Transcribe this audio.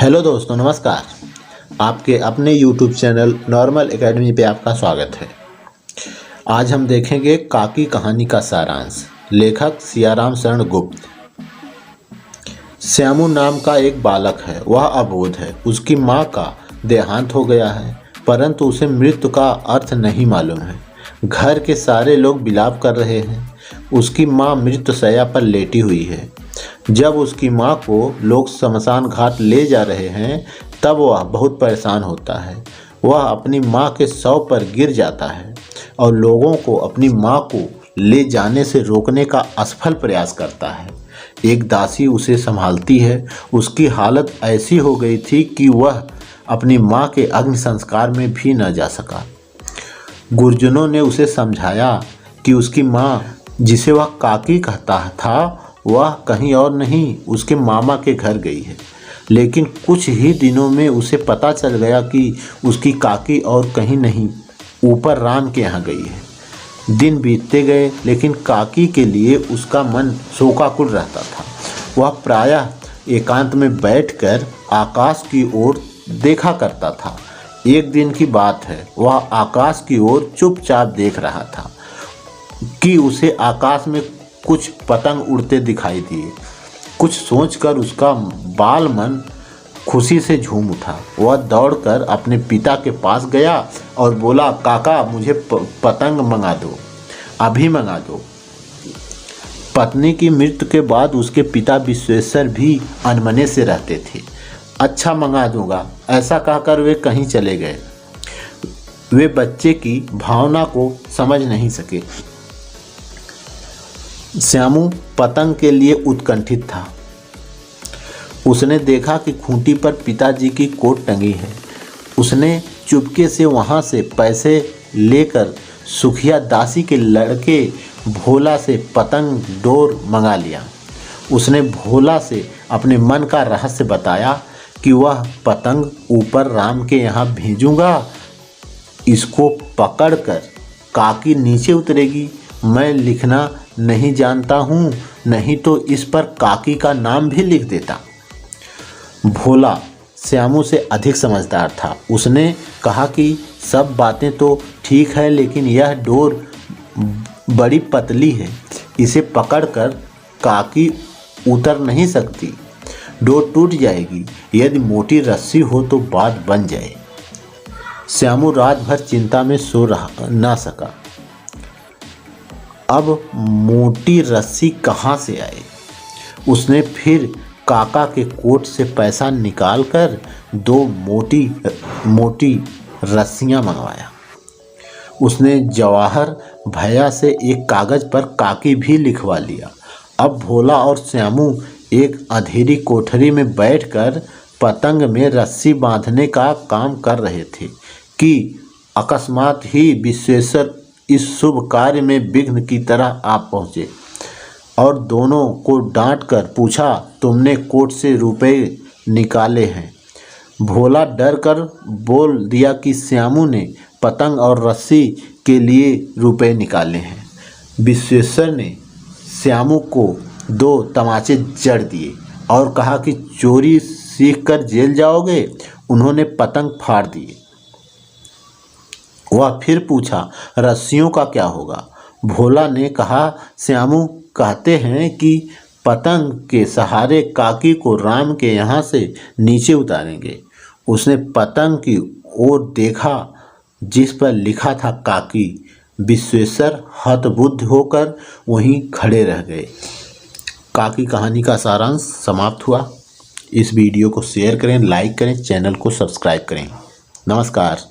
Hello दोस्तों, नमस्कार। आपके अपने YouTube चैनल नॉर्मल एकेडमी पे आपका स्वागत है। आज हम देखेंगे काकी कहानी का सारांश। लेखक सियाराम शरण गुप्त। श्यामू नाम का एक बालक है। वह अबोध है। उसकी माँ का देहांत हो गया है, परंतु उसे मृत्यु का अर्थ नहीं मालूम है। घर के सारे लोग विलाप कर रहे हैं। उसकी माँ मृत्युशैया पर लेटी हुई है। जब उसकी माँ को लोग शमशान घाट ले जा रहे हैं, तब वह बहुत परेशान होता है। वह अपनी माँ के शव पर गिर जाता है और लोगों को अपनी माँ को ले जाने से रोकने का असफल प्रयास करता है। एक दासी उसे संभालती है। उसकी हालत ऐसी हो गई थी कि वह अपनी माँ के अग्नि संस्कार में भी न जा सका। गुरुजनों ने उसे समझाया कि उसकी माँ, जिसे वह काकी कहता था, वह कहीं और नहीं, उसके मामा के घर गई है। लेकिन कुछ ही दिनों में उसे पता चल गया कि उसकी काकी और कहीं नहीं, ऊपर राम के यहाँ गई है। दिन बीतते गए, लेकिन काकी के लिए उसका मन शोकाकुल रहता था। वह प्रायः एकांत में बैठकर आकाश की ओर देखा करता था। एक दिन की बात है, वह आकाश की ओर चुपचाप देख रहा था कि उसे आकाश में कुछ पतंग उड़ते दिखाई दिए। कुछ सोचकर उसका बाल मन खुशी से झूम उठा। वह दौड़कर अपने पिता के पास गया और बोला, काका, मुझे पतंग मंगा दो, अभी मंगा दो। पत्नी की मृत्यु के बाद उसके पिता विश्वेश्वर भी अनमने से रहते थे। अच्छा, मंगा दूंगा, ऐसा कहकर वे कहीं चले गए। वे बच्चे की भावना को समझ नहीं सके। श्यामू पतंग के लिए उत्कंठित था। उसने देखा कि खूंटी पर पिताजी की कोट टंगी है। उसने चुपके से वहां से पैसे लेकर सुखिया दासी के लड़के भोला से पतंग डोर मंगा लिया। उसने भोला से अपने मन का रहस्य बताया कि वह पतंग ऊपर राम के यहाँ भेजूंगा। इसको पकड़कर काकी नीचे उतरेगी। मैं लिखना नहीं जानता हूँ, नहीं तो इस पर काकी का नाम भी लिख देता। भोला श्यामू से अधिक समझदार था। उसने कहा कि सब बातें तो ठीक है, लेकिन यह डोर बड़ी पतली है, इसे पकड़कर काकी उतर नहीं सकती। डोर टूट जाएगी। यदि मोटी रस्सी हो तो बात बन जाए। श्यामू रात भर चिंता में सो ना सका। अब मोटी रस्सी कहाँ से आए? उसने फिर काका के कोट से पैसा निकालकर 2 मोटी रस्सियाँ मंगवाया। उसने जवाहर भैया से एक कागज़ पर काकी भी लिखवा लिया। अब भोला और श्यामू एक अंधेरी कोठरी में बैठकर पतंग में रस्सी बांधने का काम कर रहे थे कि अकस्मात ही विश्वेश्वर इस शुभ कार्य में विघ्न की तरह आ पहुँचे और दोनों को डांटकर पूछा, तुमने कोट से रुपए निकाले हैं? भोला डर कर बोल दिया कि श्यामू ने पतंग और रस्सी के लिए रुपए निकाले हैं। विश्वेश्वर ने श्यामू को 2 तमाचे जड़ दिए और कहा कि चोरी सीख कर जेल जाओगे। उन्होंने पतंग फाड़ दिए। वह फिर पूछा, रस्सियों का क्या होगा? भोला ने कहा, श्यामू कहते हैं कि पतंग के सहारे काकी को राम के यहाँ से नीचे उतारेंगे। उसने पतंग की ओर देखा जिस पर लिखा था काकी। विश्वेश्वर हतबुद्ध होकर वहीं खड़े रह गए। काकी कहानी का सारांश समाप्त हुआ। इस वीडियो को शेयर करें, लाइक करें, चैनल को सब्सक्राइब करें। नमस्कार।